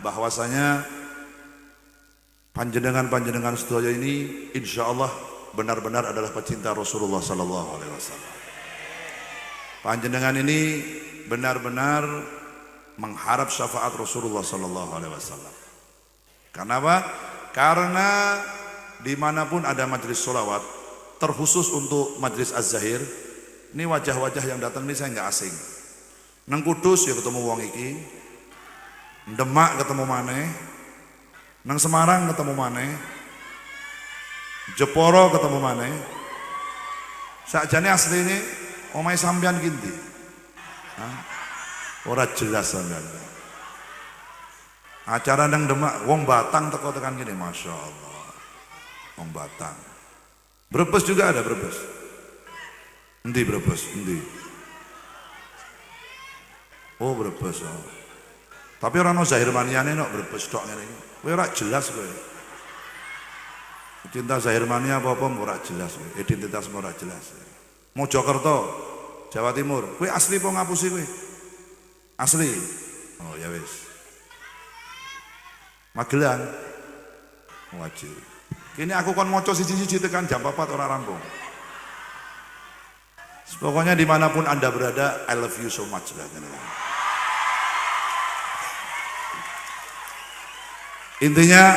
bahwasanya panjenengan sedaya ini insyaallah benar-benar adalah pecinta Rasulullah sallallahu alaihi wasallam. Panjenengan ini benar-benar mengharap syafaat Rasulullah sallallahu alaihi wasallam. Kenapa? Karena dimanapun ada majelis sholawat, terkhusus untuk majelis Az-Zahir, ini wajah-wajah yang datang ini saya nggak asing. Nang Kudus ya ketemu wong iki, Demak ketemu maneh, nang Semarang ketemu maneh, Jeporo ketemu maneh. Sakjane asline omahe sampean ki ndi? Ora jelas sampean. Acara nang Demak, wong Batang teko tekan gini, masya Allah. Wong Batang. Brebes juga ada Brebes. Endi Brebes? Endi? Oh Brebes. Oh. Tapi orang no Zahir Maniane no Brebes tok ngene iki. Kowe ora jelas kowe. Cinta Zahir Mania apa ora jelas kowe. Identitasmu ora jelas. Mojokerto, Jawa Timur. Kowe asli apa ngapusi kowe? Asli. Oh ya wis. Magelang. Wajib. Kini aku kon moco siji-siji tekan jam 4 orang rampung. Pokoknya dimanapun Anda berada, I love you so much. Intinya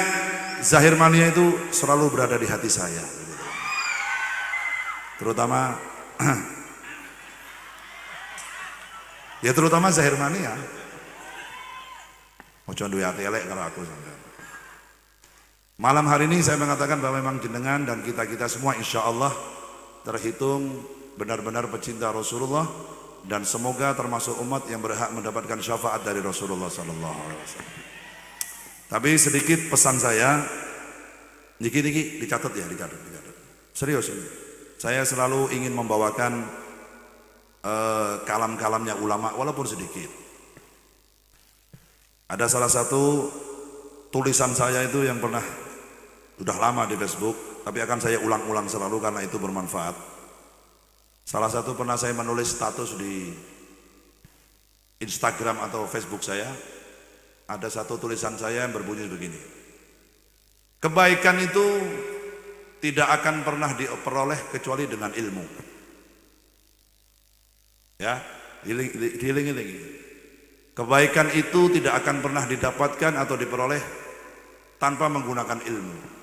Zahir Mania itu selalu berada di hati saya. Terutama ya terutama Zahir Mania. Ojo duwe ati elek karo aku sampean. Malam hari ini saya mengatakan bahwa memang jenengan dan kita-kita semua insya Allah terhitung benar-benar pecinta Rasulullah dan semoga termasuk umat yang berhak mendapatkan syafaat dari Rasulullah sallallahu alaihi wasallam. Tapi sedikit pesan saya, niki dicatat ya, dicatat. Serius ini. Saya selalu ingin membawakan kalam-kalamnya ulama walaupun sedikit. Ada salah satu tulisan saya itu yang pernah sudah lama di Facebook, tapi akan saya ulang-ulang selalu karena itu bermanfaat. Salah satu pernah saya menulis status di Instagram atau Facebook saya, ada satu tulisan saya yang berbunyi begini. Kebaikan itu tidak akan pernah diperoleh kecuali dengan ilmu. Ya, diiling-iling. Kebaikan itu tidak akan pernah didapatkan atau diperoleh tanpa menggunakan ilmu.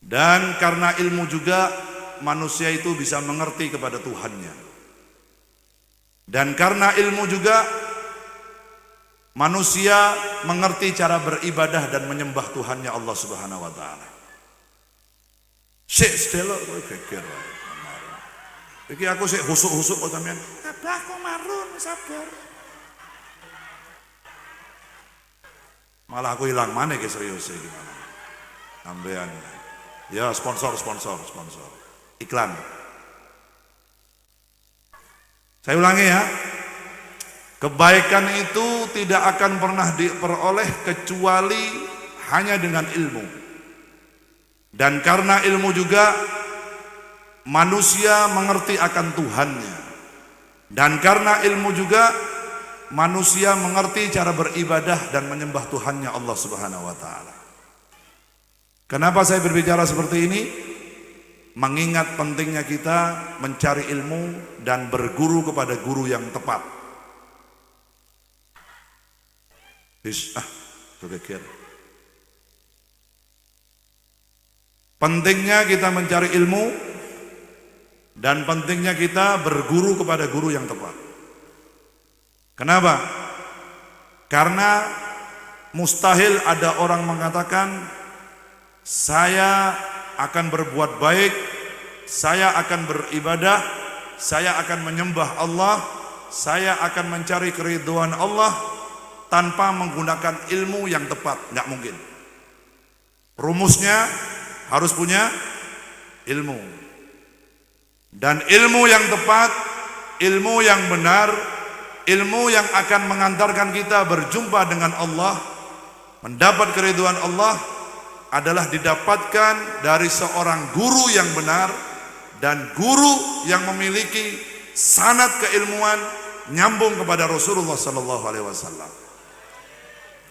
Dan karena ilmu juga manusia itu bisa mengerti kepada Tuhannya. Dan karena ilmu juga manusia mengerti cara beribadah dan menyembah Tuhannya Allah Subhanahu wa taala. Sik sedelo kowe geger. Iki aku sik husuk-husuk kok sampean. Abah kok marun sabar. Malah aku hilang mana ke serius iki malah. Sampean. Ya sponsor. Iklan. Saya ulangi ya. Kebaikan itu tidak akan pernah diperoleh kecuali hanya dengan ilmu. Dan karena ilmu juga manusia mengerti akan Tuhannya. Dan karena ilmu juga manusia mengerti cara beribadah dan menyembah Tuhannya Allah Subhanahu wa taala. Kenapa saya berbicara seperti ini? Mengingat pentingnya kita mencari ilmu dan berguru kepada guru yang tepat. Pentingnya kita mencari ilmu dan pentingnya kita berguru kepada guru yang tepat. Kenapa? Karena mustahil ada orang mengatakan saya akan berbuat baik, saya akan beribadah, saya akan menyembah Allah, saya akan mencari keridhaan Allah tanpa menggunakan ilmu yang tepat. Nggak mungkin. Rumusnya harus punya ilmu. Dan ilmu yang tepat, ilmu yang benar, ilmu yang akan mengantarkan kita berjumpa dengan Allah, mendapat keridhaan Allah adalah didapatkan dari seorang guru yang benar dan guru yang memiliki sanad keilmuan nyambung kepada Rasulullah sallallahu alaihi wasallam.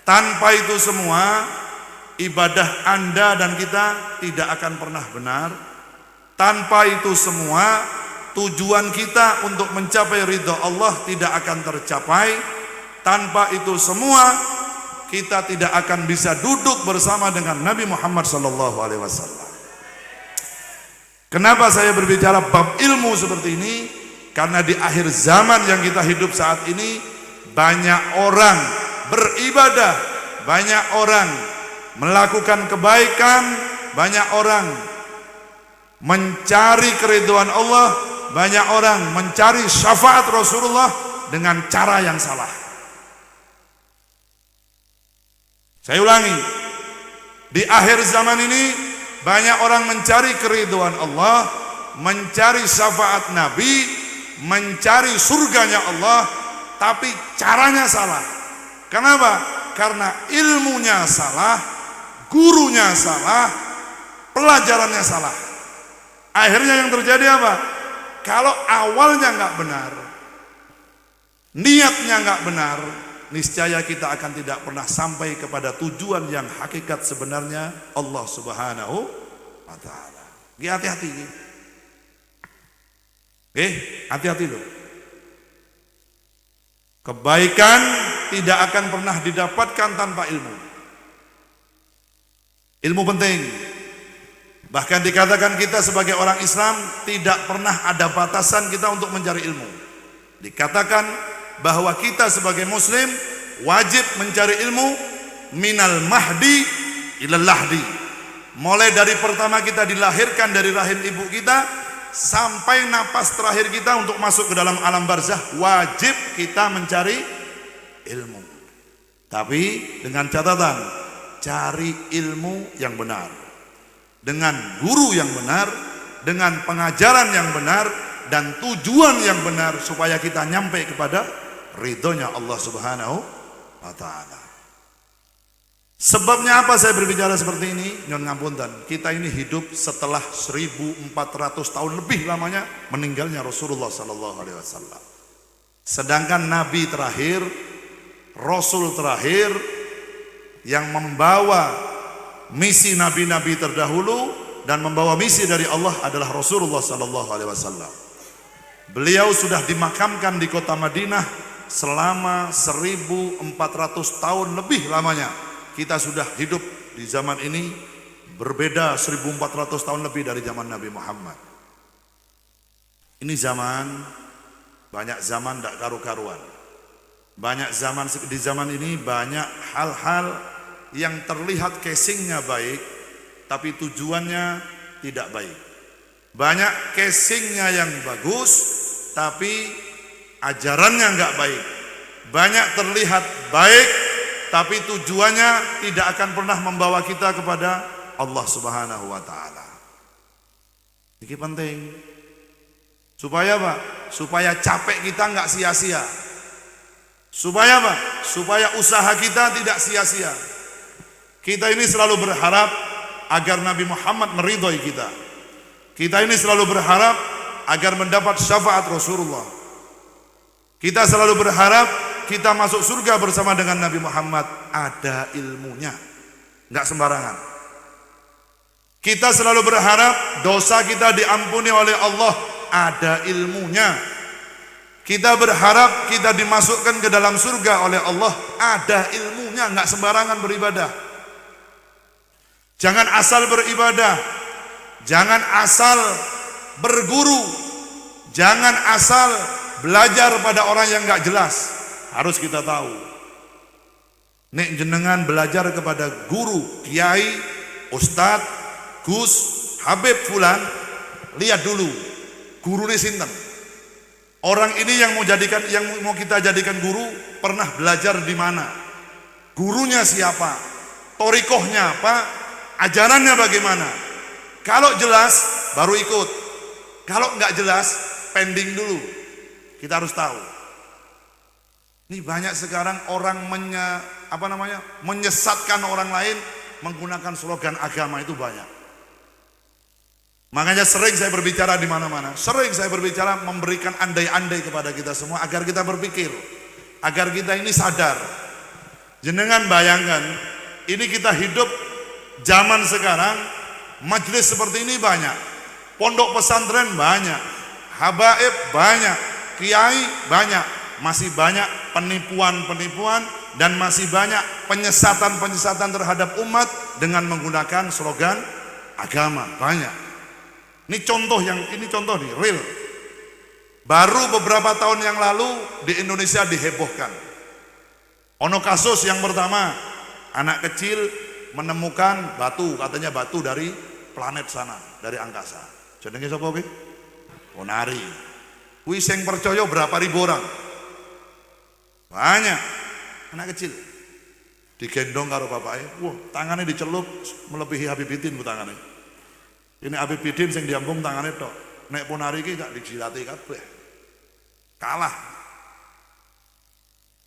Tanpa itu semua, ibadah Anda dan kita tidak akan pernah benar. Tanpa itu semua, tujuan kita untuk mencapai ridha Allah tidak akan tercapai. Tanpa itu semua, kita tidak akan bisa duduk bersama dengan Nabi Muhammad sallallahu alaihi wasallam. Kenapa saya berbicara bab ilmu seperti ini? Karena di akhir zaman yang kita hidup saat ini, banyak orang beribadah, banyak orang melakukan kebaikan, banyak orang mencari keridhaan Allah, banyak orang mencari syafaat Rasulullah dengan cara yang salah. Saya ulangi, di akhir zaman ini banyak orang mencari keridhaan Allah, mencari syafaat Nabi, mencari surganya Allah, tapi caranya salah. Kenapa? Karena ilmunya salah, gurunya salah, pelajarannya salah. Akhirnya yang terjadi apa? Kalau awalnya nggak benar, niatnya nggak benar, niscaya kita akan tidak pernah sampai kepada tujuan yang hakikat sebenarnya Allah Subhanahu wa Ta'ala. Hati-hati. Hati-hati loh. Kebaikan tidak akan pernah didapatkan tanpa ilmu. Ilmu penting. Bahkan dikatakan kita sebagai orang Islam tidak pernah ada batasan kita untuk mencari ilmu. Dikatakan bahwa kita sebagai muslim wajib mencari ilmu minal mahdi ilal lahdi. Mulai dari pertama kita dilahirkan dari rahim ibu kita sampai napas terakhir kita untuk masuk ke dalam alam barzah, wajib kita mencari ilmu. Tapi dengan catatan, cari ilmu yang benar, dengan guru yang benar, dengan pengajaran yang benar, dan tujuan yang benar supaya kita nyampe kepada ridhonya Allah Subhanahu wa Ta'ala. Sebabnya apa saya berbicara seperti ini? Nyon ngapunten, kita ini hidup setelah 1400 tahun lebih lamanya meninggalnya Rasulullah sallallahu alaihi wasallam. Sedangkan nabi terakhir, rasul terakhir yang membawa misi nabi-nabi terdahulu dan membawa misi dari Allah adalah Rasulullah sallallahu alaihi wasallam. Beliau sudah dimakamkan di kota Madinah selama 1400 tahun lebih lamanya. Kita sudah hidup di zaman ini berbeda 1400 tahun lebih dari zaman Nabi Muhammad. Ini zaman, banyak zaman tidak karu-karuan. Banyak zaman, di zaman ini banyak hal-hal yang terlihat casingnya baik, tapi tujuannya tidak baik. Banyak casingnya yang bagus, tapi ajarannya enggak baik. Banyak terlihat baik, tapi tujuannya tidak akan pernah membawa kita kepada Allah Subhanahu wa Ta'ala. Ini penting. Supaya apa? Supaya capek kita enggak sia-sia. Supaya apa? Supaya usaha kita tidak sia-sia. Kita ini selalu berharap agar Nabi Muhammad meridhoi kita. Kita ini selalu berharap agar mendapat syafaat Rasulullah. Kita selalu berharap kita masuk surga bersama dengan Nabi Muhammad. Ada ilmunya, enggak sembarangan. Kita selalu berharap dosa kita diampuni oleh Allah. Ada ilmunya. Kita berharap kita dimasukkan ke dalam surga oleh Allah. Ada ilmunya, enggak sembarangan beribadah. Jangan asal beribadah, jangan asal berguru, jangan asal belajar pada orang yang enggak jelas. Harus kita tahu, nek jenengan belajar kepada guru, kiai, ustadz, gus, habib fulan, lihat dulu gurunya sinten. Orang ini yang mau kita jadikan guru pernah belajar di mana? Gurunya siapa? Torikohnya apa? Ajarannya bagaimana? Kalau jelas baru ikut. Kalau enggak jelas pending dulu. Kita harus tahu. Ini banyak sekarang orang menyesatkan orang lain menggunakan slogan agama, itu banyak. Makanya sering saya berbicara di mana-mana, sering saya berbicara memberikan andai-andai kepada kita semua agar kita berpikir, agar kita ini sadar. Jenengan bayangkan, ini kita hidup zaman sekarang, majelis seperti ini banyak, pondok pesantren banyak, habaib banyak, kiai banyak, masih banyak penipuan-penipuan dan masih banyak penyesatan-penyesatan terhadap umat dengan menggunakan slogan agama banyak. Ini contoh nih, real. Baru beberapa tahun yang lalu di Indonesia dihebohkan. Ono kasus yang pertama, anak kecil menemukan batu, katanya batu dari planet sana, dari angkasa. Jenenge sapa kuwi? Ponari. Kuwi sing percaya berapa ribu orang? Banyak. Anak kecil digendong karo bapaknya, wah tangannya dicelup melebihi Habibidin ku tangannya. Ini Habibidin sing diambung tangannya tok. Nek Ponari iki gak dijilati kabeh. Kalah.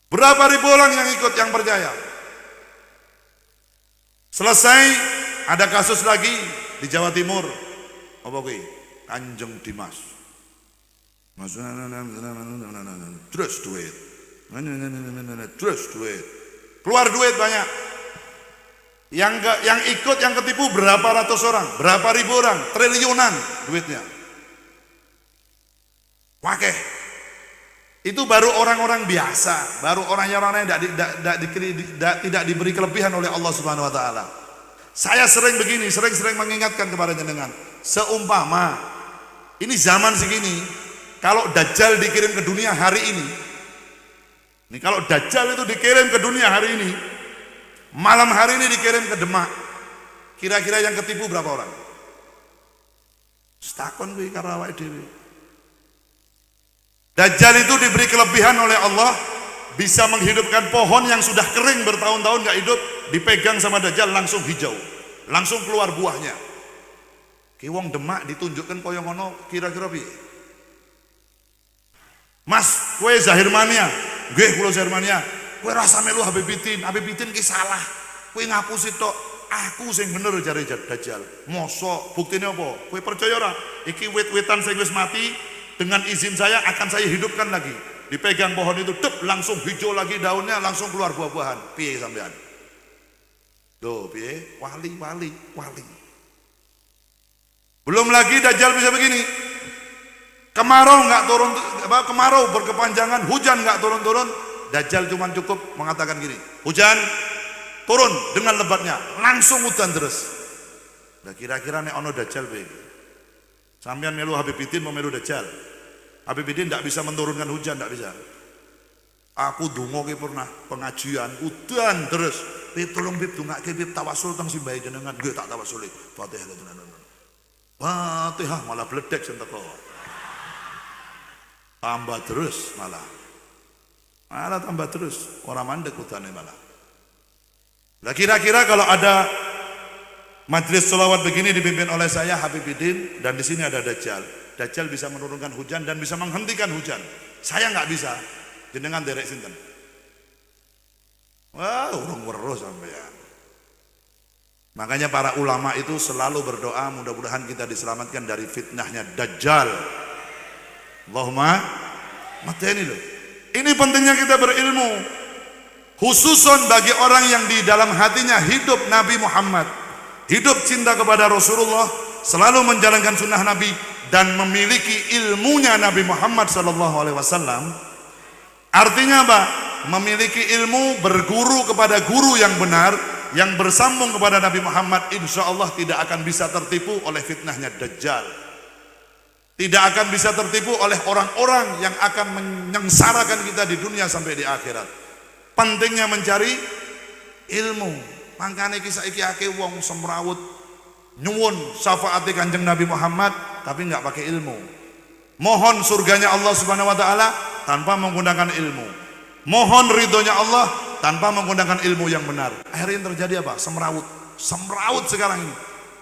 Berapa ribu orang yang ikut, yang percaya. Selesai, ada kasus lagi di Jawa Timur. Apa kuwi? Kanjeng Dimas. Terus duit. Terus duit. Keluar duit banyak. Yang ikut, yang ketipu berapa ratus orang, berapa ribu orang, triliunan duitnya. Wakeh. Itu baru orang-orang biasa, baru orang-orang yang tidak diberi kelebihan oleh Allah Subhanahu wa taala. Saya sering begini, sering mengingatkan kepada jenengan, seumpama ini zaman segini, kalau Dajjal dikirim ke dunia hari ini, kalau Dajjal itu dikirim ke dunia hari ini, malam hari ini dikirim ke Demak, kira-kira yang ketipu berapa orang? Setakon kuwi karo awake dhewe. Dajjal itu diberi kelebihan oleh Allah, bisa menghidupkan pohon yang sudah kering bertahun-tahun gak hidup, dipegang sama Dajjal langsung hijau, langsung keluar buahnya. Ki wong Demak ditunjukkan koyo ngono, kira-kira piye? Mas, kowe Zahir Mania? Nggih, kula Zahir Mania. Kowe rasa melu Habibidin ki salah. Kowe ngapusi tok, aku sing bener jare Dajjal. Mosok, buktine apa? Kowe percaya ora? Iki wit-witan sing wis mati, dengan izin saya akan saya hidupkan lagi. Dipegang pohon itu, dep, langsung hijau lagi daunnya, langsung keluar buah-buahan. Piye sampean? Tuh, piye? Wali. Belum lagi Dajjal bisa begini. Kemarau berkepanjangan, hujan nggak turun-turun. Dajjal cuma cukup mengatakan gini, hujan turun dengan lebatnya, langsung hujan terus. Nah kira-kira nek ono Dajjal piye? Sampean melu Habibidin mau melu Dajjal. Habibidin tidak bisa menurunkan hujan, tidak bisa. Aku donga ki pernah pengajian, udan terus. Pip tolong Pip dongake Pip tawasul teng simbahe jenengan. Nggih tak tawasuli. Fatihah tenan. Fatihah malah bledek sing teko. Tambah terus malah tambah terus, orang mandek utane malah. Nah kira-kira kalau ada majelis sholawat begini dipimpin oleh saya Habibidin dan di sini ada Dajjal bisa menurunkan hujan dan bisa menghentikan hujan. Saya nggak bisa. Jenengan derek sinten? Wah, urung weruh sampean. Makanya para ulama itu selalu berdoa mudah-mudahan kita diselamatkan dari fitnahnya Dajjal. Allahumma mateni loh. Ini pentingnya kita berilmu, khususon bagi orang yang di dalam hatinya hidup Nabi Muhammad, hidup cinta kepada Rasulullah, selalu menjalankan sunnah Nabi dan memiliki ilmunya Nabi Muhammad SAW. Artinya apa? Memiliki ilmu, berguru kepada guru yang benar, yang bersambung kepada Nabi Muhammad, insya Allah tidak akan bisa tertipu oleh fitnahnya Dajjal. Tidak akan bisa tertipu oleh orang-orang yang akan menyengsarakan kita di dunia sampai di akhirat. Pentingnya mencari ilmu. Makanya kisah iki akeh wong semrawut nyuwun syafaati Kanjeng Nabi Muhammad tapi nggak pakai ilmu. Mohon surganya Allah Subhanahu wa taala tanpa menggunakan ilmu. Mohon ridhonya Allah tanpa menggunakan ilmu yang benar. Akhirnya terjadi apa? Semrawut sekarang ini.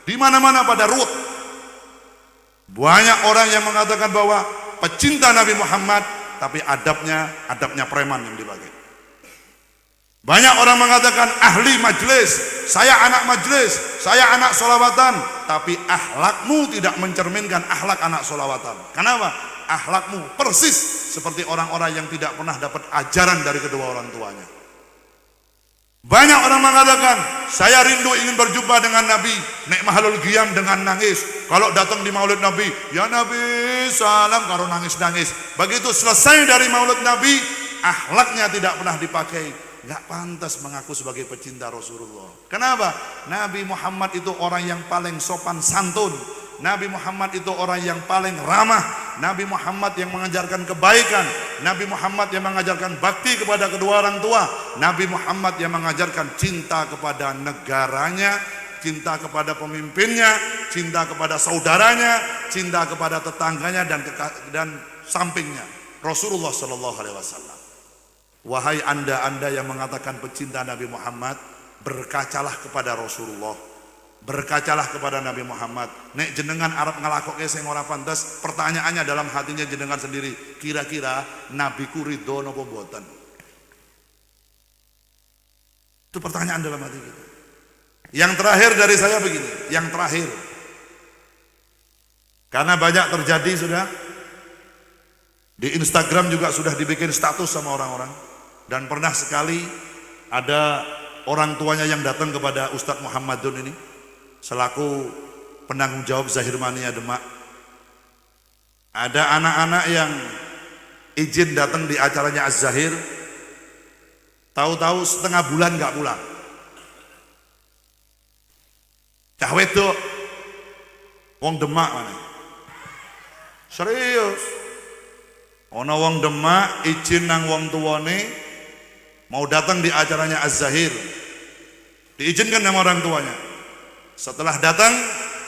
Di mana-mana pada ruwet. Banyak orang yang mengatakan bahwa pecinta Nabi Muhammad tapi adabnya preman yang dipakai. Banyak orang mengatakan ahli majelis saya anak majelis, saya anak solawatan, tapi akhlakmu tidak mencerminkan akhlak anak solawatan. Kenapa? Akhlakmu persis seperti orang-orang yang tidak pernah dapat ajaran dari kedua orang tuanya. Banyak orang mengatakan, saya rindu ingin berjumpa dengan Nabi, nek mahalul qiyam dengan nangis. Kalau datang di maulid Nabi, ya Nabi salam, kalau nangis-nangis. Begitu selesai dari maulid Nabi, akhlaknya tidak pernah dipakai. Gak pantas mengaku sebagai pecinta Rasulullah. Kenapa? Nabi Muhammad itu orang yang paling sopan santun. Nabi Muhammad itu orang yang paling ramah. Nabi Muhammad yang mengajarkan kebaikan. Nabi Muhammad yang mengajarkan bakti kepada kedua orang tua. Nabi Muhammad yang mengajarkan cinta kepada negaranya, cinta kepada pemimpinnya, cinta kepada saudaranya, cinta kepada tetangganya dan sampingnya. Rasulullah Shallallahu Alaihi Wasallam. Wahai anda yang mengatakan pecinta Nabi Muhammad, berkacalah kepada Rasulullah, berkacalah kepada Nabi Muhammad. Nek jenengan Arab ngelakoke sing ora pantes, pertanyaannya dalam hatinya jenengan sendiri, kira-kira Nabi ku ridho napa mboten? Itu pertanyaan dalam hati kita. Yang terakhir dari saya begini, yang terakhir, karena banyak terjadi sudah di Instagram juga sudah dibikin status sama orang-orang. Dan pernah sekali ada orang tuanya yang datang kepada Ustadz Muhammadun ini selaku penanggung jawab Zahir Mania Demak. Ada anak-anak yang izin datang di acaranya Az-Zahir, tahu-tahu setengah bulan gak pulang. Cah wedok wong Demak mana? Serius. Ono wong Demak izin nang wong tuane mau datang di acaranya Az-Zahir, diizinkan sama orang tuanya. Setelah datang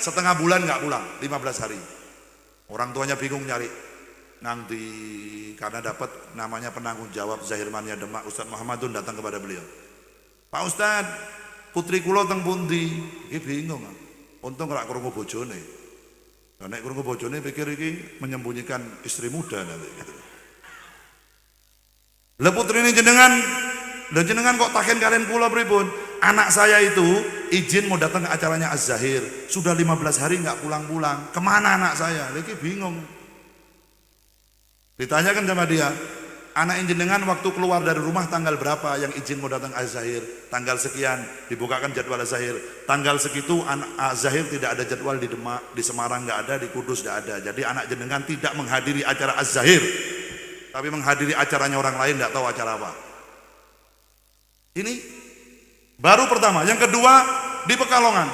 setengah bulan nggak pulang, 15 hari. Orang tuanya bingung nyari nanti, karena dapat namanya penanggung jawab Zahir Mania Demak, Ustadz Muhammadun datang kepada beliau. Pak Ustadz, putri kula teng pundi? Iki bingung. Untung ora krungu bojone. Nek krungu bojone pikir iki menyembunyikan istri muda nanti gitu. Lah putri ini jenengan kok taken kalian kula pripun? Anak saya itu izin mau datang ke acaranya Az-Zahir, sudah 15 hari nggak pulang-pulang. Kemana anak saya? Lagi bingung. Ditanyakan sama dia, anak jenengan waktu keluar dari rumah tanggal berapa yang izin mau datang Az-Zahir? Tanggal sekian, dibukakan jadwal Az-Zahir. Tanggal segitu anak Az-Zahir tidak ada jadwal di Demak, di Semarang nggak ada, di Kudus nggak ada. Jadi anak jenengan tidak menghadiri acara Az-Zahir, tapi menghadiri acaranya orang lain, nggak tahu acara apa. Ini baru pertama. Yang kedua, di Pekalongan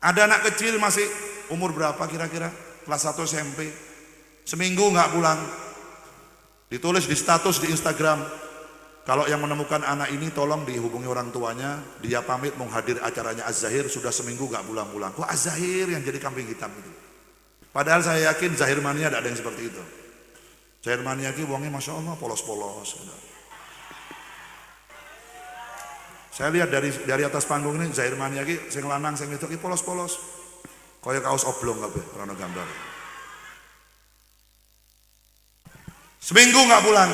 ada anak kecil masih umur berapa kira-kira, kelas 1 SMP, seminggu nggak pulang. Ditulis di status di Instagram, kalau yang menemukan anak ini tolong dihubungi orang tuanya, dia pamit mau hadir acaranya Az-Zahir, sudah seminggu nggak pulang-pulang. Kok Az-Zahir yang jadi kambing hitam itu? Padahal saya yakin Zahir Mania tidak ada yang seperti itu. Zahir Mania ki wongnya masya Allah polos-polos. Saya lihat dari atas panggung ini Zahir Mania ki sing lanang sing wedok ki polos-polos. Kaya kaos oblong kabeh ora gambar. Seminggu nggak pulang.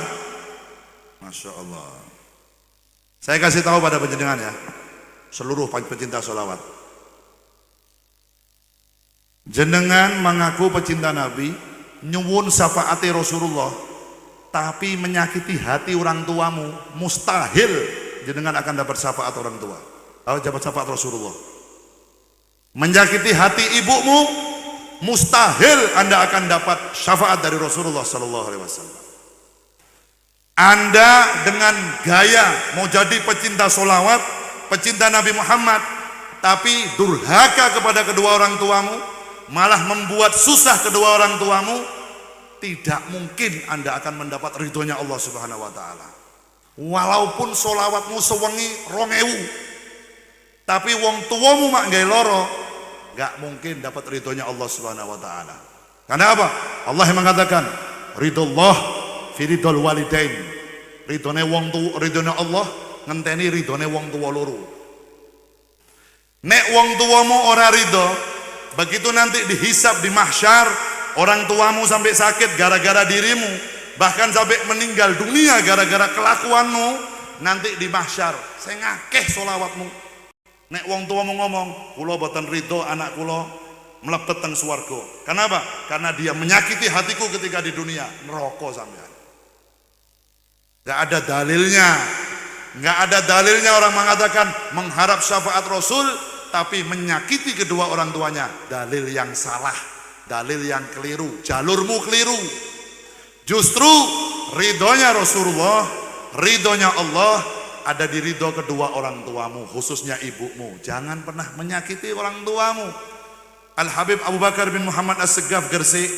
Masya Allah. Saya kasih tahu pada penjenengan ya, seluruh pecinta sholawat. Jenengan mengaku pecinta Nabi, nyuwun syafaati Rasulullah, tapi menyakiti hati orang tuamu, mustahil jenengan akan dapat syafaat orang tua. Kalau dapat syafaat Rasulullah. Menyakiti hati ibumu, mustahil Anda akan dapat syafaat dari Rasulullah sallallahu alaihi wasallam. Anda dengan gaya mau jadi pecinta sholawat, pecinta Nabi Muhammad, tapi durhaka kepada kedua orang tuamu, malah membuat susah kedua orang tuamu, tidak mungkin Anda akan mendapat ridhonya Allah Subhanahu wa taala. Walaupun sholawatmu sewengi 2000, tapi wong tuamu mak gawe loro, gak mungkin dapat ridhonya Allah Subhanahu wa taala. Karena apa? Allah yang mengatakan, ridullah fi ridul walidain. Ridhone wong tuwa, ridhone Allah ngenteni ridhone wong tuwa loro. Nek wong tuamu ora ridho, begitu nanti dihisab di mahsyar, orang tuamu sampai sakit gara-gara dirimu, bahkan sampai meninggal dunia gara-gara kelakuanmu, nanti di mahsyar saya ngakeh sholawatmu, Nek wong tuamu ngomong, kula boten ridho anak kula mlebet teng swarga. Kenapa? Karena dia menyakiti hatiku ketika di dunia. Neraka sampean. Enggak ada dalilnya. Enggak ada dalilnya orang mengatakan mengharap syafaat Rasul tapi menyakiti kedua orang tuanya. Dalil yang salah, dalil yang keliru, jalurmu keliru. Justru ridhonya Rasulullah, ridhonya Allah ada di ridho kedua orang tuamu, khususnya ibumu. Jangan pernah menyakiti orang tuamu. Al-Habib Abu Bakar bin Muhammad As-Segaf Gresik,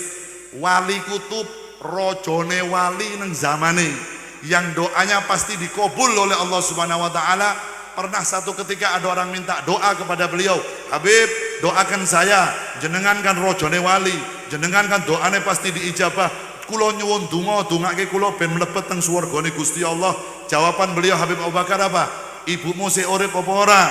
wali kutub, rojone wali neng zamane, yang doanya pasti dikabul oleh Allah Subhanahu wa taala. Pernah satu ketika ada orang minta doa kepada beliau, Habib doakan saya, jenengan kan rojone wali, jenengan kan doanya pasti diijabah, kula nyuwun donga dongake kula ben mlebet teng swargane Gusti Allah. Jawaban beliau Habib Abu Bakar apa? Ibumu sik urip apa ora?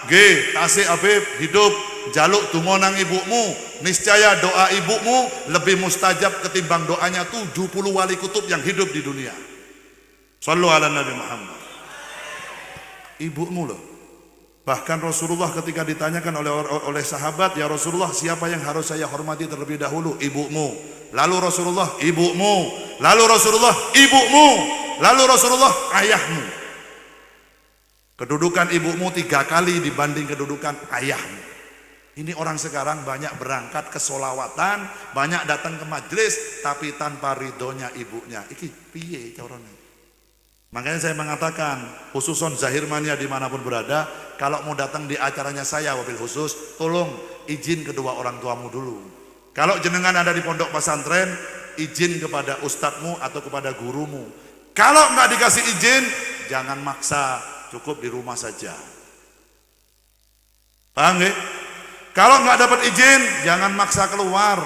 Nggih, tasih Habib hidup, jaluk donga nang ibumu, niscaya doa ibumu lebih mustajab ketimbang doanya 70 wali kutub yang hidup di dunia. Shallu ala Nabi Muhammad. Ibumu loh. Bahkan Rasulullah ketika ditanyakan oleh sahabat, ya Rasulullah siapa yang harus saya hormati terlebih dahulu? Ibumu. Lalu Rasulullah, ibumu. Lalu Rasulullah, ibumu. Lalu Rasulullah, ayahmu. Kedudukan ibumu 3 kali dibanding kedudukan ayahmu. Ini orang sekarang banyak berangkat ke sholawatan, banyak datang ke majelis, tapi tanpa ridhonya ibunya. Iki piye caranya? Makanya saya mengatakan, khususon Zahir Mania dimanapun berada, kalau mau datang di acaranya saya wabil khusus, tolong izin kedua orang tuamu dulu. Kalau jenengan ada di pondok pesantren, izin kepada ustadzmu atau kepada gurumu. Kalau nggak dikasih izin, jangan maksa, cukup di rumah saja. Paham nggak? Kalau nggak dapat izin, jangan maksa keluar.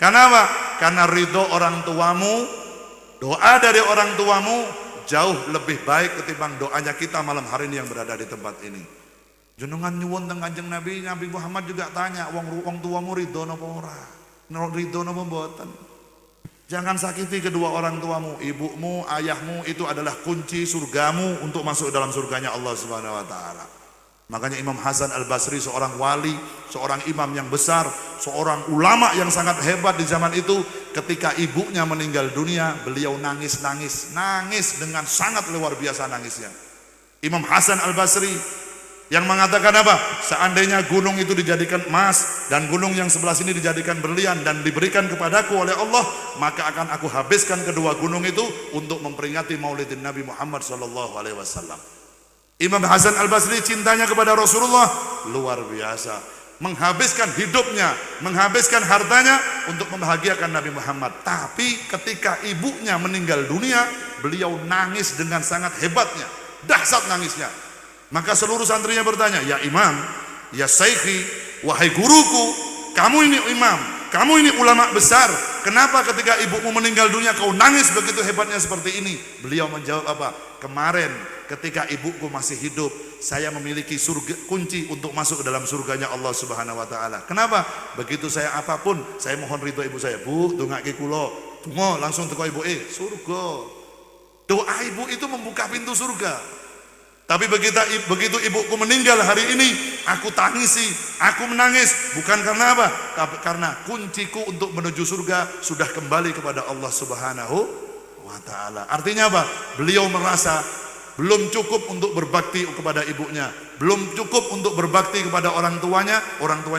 Kenapa? Karena ridho orang tuamu, doa dari orang tuamu jauh lebih baik ketimbang doanya kita malam hari ini yang berada di tempat ini. Jenengan nyuwun teng Kanjeng Nabi, Nabi Muhammad juga tanya, wong tuamu ridho napa ora? Ridho napa mboten? Jangan sakiti kedua orang tuamu, ibumu, ayahmu, itu adalah kunci surgamu untuk masuk dalam surganya Allah Subhanahu wa taala. Makanya Imam Hasan Al-Basri, seorang wali, seorang imam yang besar, seorang ulama yang sangat hebat di zaman itu, ketika ibunya meninggal dunia, beliau nangis dengan sangat luar biasa nangisnya. Imam Hasan Al-Basri yang mengatakan apa? Seandainya gunung itu dijadikan emas dan gunung yang sebelah sini dijadikan berlian dan diberikan kepadaku oleh Allah, maka akan aku habiskan kedua gunung itu untuk memperingati Maulidin Nabi Muhammad SAW. Imam Hasan Al-Basri cintanya kepada Rasulullah luar biasa, menghabiskan hidupnya, menghabiskan hartanya untuk membahagiakan Nabi Muhammad. Tapi ketika ibunya meninggal dunia, beliau nangis dengan sangat hebatnya, dahsyat nangisnya. Maka seluruh santrinya bertanya, ya imam, ya saikhi, wahai guruku, kamu ini imam, kamu ini ulama besar, kenapa ketika ibumu meninggal dunia kau nangis begitu hebatnya seperti ini? Beliau menjawab apa? Kemarin ketika ibuku masih hidup, saya memiliki kunci untuk masuk ke dalam surganya Allah Subhanahu wa taala. Kenapa? Begitu saya apapun, saya mohon ridho ibu saya, Bu, dongake kula, donga langsung teko ibu, surga. Doa ibu itu membuka pintu surga. Tapi begitu ibuku meninggal hari ini, aku tangisi, aku menangis, bukan karena apa? Karena kunciku untuk menuju surga sudah kembali kepada Allah Subhanahu wa taala. Artinya apa? Beliau merasa belum cukup untuk berbakti kepada ibunya, belum cukup untuk berbakti kepada orang tuanya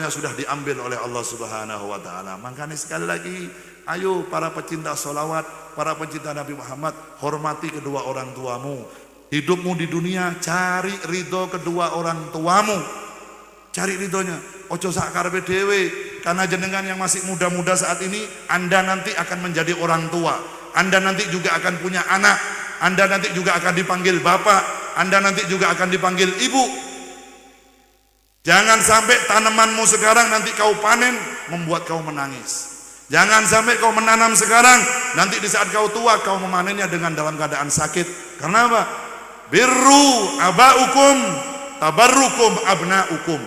sudah diambil oleh Allah Subhanahu wa taala. Makanya sekali lagi, ayo para pecinta sholawat, para pecinta Nabi Muhammad, hormati kedua orang tuamu. Hidupmu di dunia, cari ridho kedua orang tuamu, cari ridhonya. Ojo sak karepe dhewe, karena jenengan yang masih muda-muda saat ini, Anda nanti akan menjadi orang tua, Anda nanti juga akan punya anak, Anda nanti juga akan dipanggil bapak, Anda nanti juga akan dipanggil ibu. Jangan sampai tanamanmu sekarang nanti kau panen membuat kau menangis. Jangan sampai kau menanam sekarang, nanti di saat kau tua kau memanennya dengan dalam keadaan sakit. Karena apa? Birru abaukum tabarrukum abnaukum.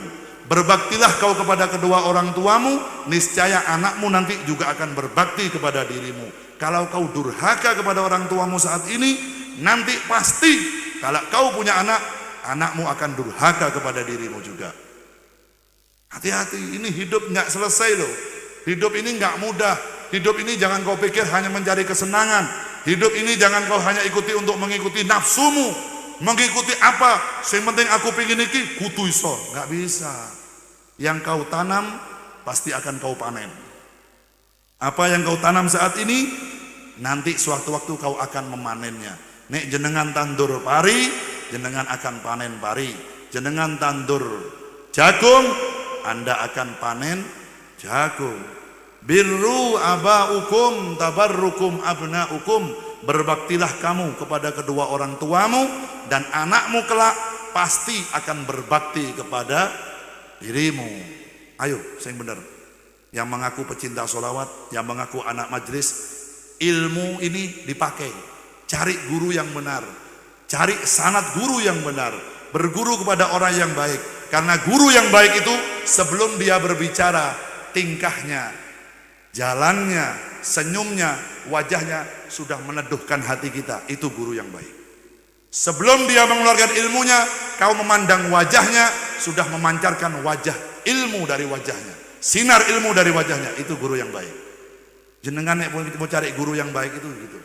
Berbaktilah kau kepada kedua orang tuamu, niscaya anakmu nanti juga akan berbakti kepada dirimu. Kalau kau durhaka kepada orang tuamu saat ini, nanti pasti kalau kau punya anak, anakmu akan durhaka kepada dirimu juga. Hati-hati, ini hidup nggak selesai loh. Hidup ini nggak mudah. Hidup ini jangan kau pikir hanya mencari kesenangan. Hidup ini jangan kau hanya ikuti untuk mengikuti nafsumu. Mengikuti apa? Yang penting aku pingin iki kutu iso. Nggak bisa. Yang kau tanam pasti akan kau panen. Apa yang kau tanam saat ini, nanti sewaktu-waktu kau akan memanennya. Nek jenengan tandur pari, jenengan akan panen pari. Jenengan tandur jagung, Anda akan panen jagung. Birru abaukum tabarrukum abnaukum. Berbaktilah kamu kepada kedua orang tuamu, dan anakmu kelak pasti akan berbakti kepada dirimu. Ayo, yang benar. Yang mengaku pecinta sholawat, yang mengaku anak majlis, ilmu ini dipakai. Cari guru yang benar, cari sanad guru yang benar, berguru kepada orang yang baik. Karena guru yang baik itu sebelum dia berbicara, tingkahnya, jalannya, senyumnya, wajahnya sudah meneduhkan hati kita. Itu guru yang baik. Sebelum dia mengeluarkan ilmunya, kau memandang wajahnya, sudah memancarkan wajah ilmu dari wajahnya, sinar ilmu dari wajahnya. Itu guru yang baik. Jenengan mau cari guru yang baik itu gitu.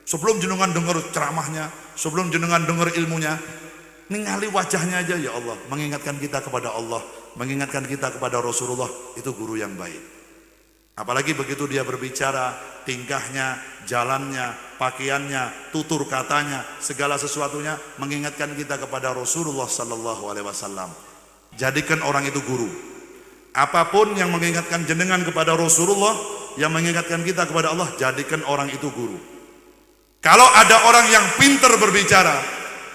Sebelum jenengan dengar ceramahnya, sebelum jenengan dengar ilmunya, ningali wajahnya aja, ya Allah, mengingatkan kita kepada Allah, mengingatkan kita kepada Rasulullah. Itu guru yang baik. Apalagi begitu dia berbicara, tingkahnya, jalannya, pakaiannya, tutur katanya, segala sesuatunya mengingatkan kita kepada Rasulullah sallallahu alaihi wasallam. Jadikan orang itu guru. Apapun yang mengingatkan jenengan kepada Rasulullah, yang mengingatkan kita kepada Allah, jadikan orang itu guru. Kalau ada orang yang pinter berbicara,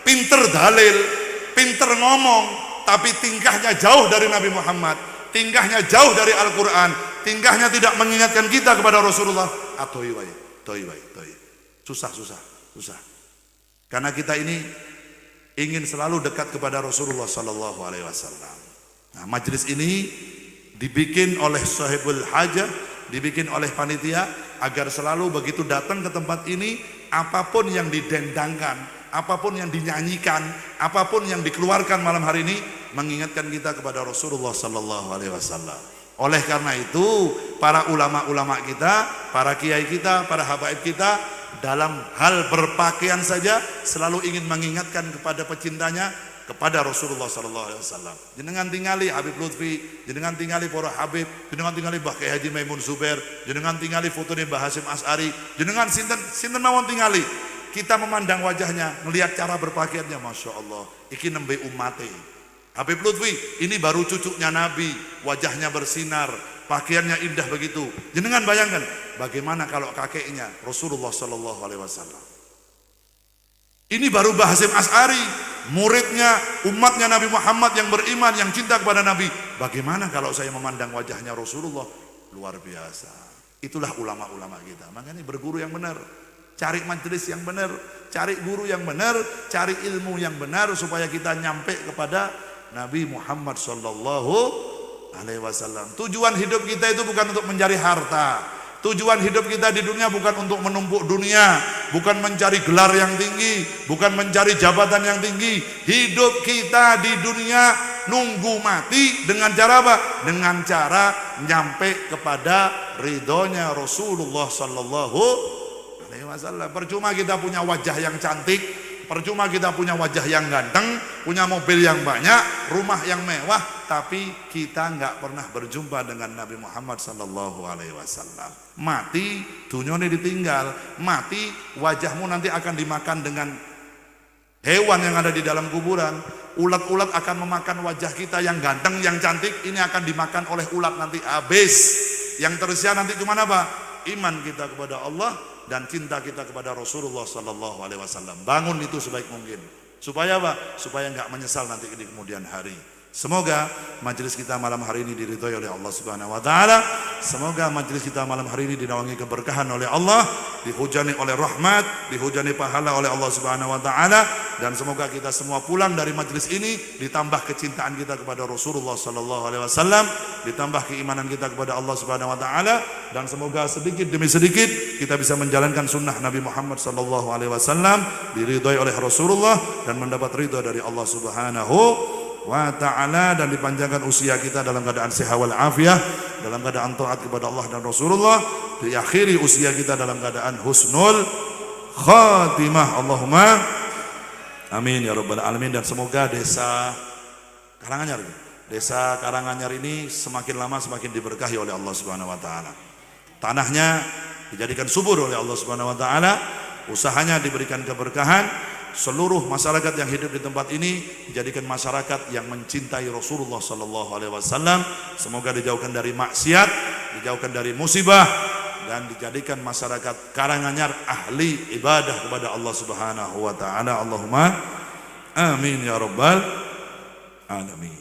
pinter dalil, pinter ngomong, tapi tingkahnya jauh dari Nabi Muhammad, tingkahnya jauh dari Al-Quran, tingkahnya tidak mengingatkan kita kepada Rasulullah, atoi wae. Susah. Karena kita ini ingin selalu dekat kepada Rasulullah sallallahu alaihi wasallam. Nah, majelis ini dibikin oleh sahibul hajah, dibikin oleh panitia agar selalu begitu datang ke tempat ini, apapun yang didendangkan, apapun yang dinyanyikan, apapun yang dikeluarkan malam hari ini mengingatkan kita kepada Rasulullah sallallahu alaihi wasallam. Oleh karena itu, para ulama-ulama kita, para kiai kita, para habaib kita dalam hal berpakaian saja selalu ingin mengingatkan kepada pecintanya kepada Rasulullah sallallahu alaihi wasallam. Jenengan tingali Habib Lutfi, jenengan tingali para habib, jenengan tingali Mbah Kyai Haji Maimun Zubair, jenengan tingali fotone Mbah Hasyim Asy'ari, jenengan sinten mawon tingali. Kita memandang wajahnya, melihat cara berpakaiannya, Masya Allah, iki nembe umate. Habib Lutfi, ini baru cucunya Nabi, wajahnya bersinar, pakaiannya indah begitu. Jenengan bayangkan, bagaimana kalau kakeknya Rasulullah sallallahu alaihi wasallam. Ini baru Mbah Hasyim Asy'ari, muridnya, umatnya Nabi Muhammad yang beriman, yang cinta kepada Nabi. Bagaimana kalau saya memandang wajahnya Rasulullah? Luar biasa. Itulah ulama-ulama kita. Makanya berguru yang benar, cari majelis yang benar, cari guru yang benar, cari ilmu yang benar supaya kita nyampe kepada Nabi Muhammad sallallahu alaihi wasallam. Tujuan hidup kita itu bukan untuk mencari harta. Tujuan hidup kita di dunia bukan untuk menumpuk dunia, bukan mencari gelar yang tinggi, bukan mencari jabatan yang tinggi. Hidup kita di dunia nunggu mati dengan cara apa? Dengan cara nyampe kepada ridhonya Rasulullah sallallahu alaihi wasallam. Percuma kita punya wajah yang cantik, percuma kita punya wajah yang ganteng, punya mobil yang banyak, rumah yang mewah, tapi kita nggak pernah berjumpa dengan Nabi Muhammad sallallahu alaihi wasallam. Mati, dunyane ditinggal, mati, wajahmu nanti akan dimakan dengan hewan yang ada di dalam kuburan. Ulat-ulat akan memakan wajah kita yang ganteng, yang cantik, ini akan dimakan oleh ulat nanti habis. Yang tersisa nanti cuma apa? Iman kita kepada Allah dan cinta kita kepada Rasulullah sallallahu alaihi wasallam. Bangun itu sebaik mungkin. Supaya apa? Supaya enggak menyesal nanti di kemudian hari. Semoga majelis kita malam hari ini diridhoi oleh Allah Subhanahu wa taala. Semoga majelis kita malam hari ini dinaungi keberkahan oleh Allah, dihujani oleh rahmat, dihujani pahala oleh Allah Subhanahu wa taala, dan semoga kita semua pulang dari majelis ini ditambah kecintaan kita kepada Rasulullah sallallahu alaihi wasallam, ditambah keimanan kita kepada Allah Subhanahu wa taala, dan semoga sedikit demi sedikit kita bisa menjalankan sunnah Nabi Muhammad sallallahu alaihi wasallam, diridhoi oleh Rasulullah dan mendapat ridha dari Allah Subhanahu wa ta'ala, dan dipanjangkan usia kita dalam keadaan sehat wal afiah, dalam keadaan taat kepada Allah dan Rasulullah, diakhiri usia kita dalam keadaan husnul khatimah. Allahumma amin ya rabbal alamin. Dan semoga desa Karanganyar ini semakin lama semakin diberkahi oleh Allah Subhanahu wa taala. Tanahnya dijadikan subur oleh Allah Subhanahu wa taala, usahanya diberikan keberkahan. Seluruh masyarakat yang hidup di tempat ini dijadikan masyarakat yang mencintai Rasulullah sallallahu alaihi wasallam. Semoga dijauhkan dari maksiat, dijauhkan dari musibah, dan dijadikan masyarakat Karanganyar ahli ibadah kepada Allah Subhanahu wa taala. Allahumma amin ya rabbal alamin.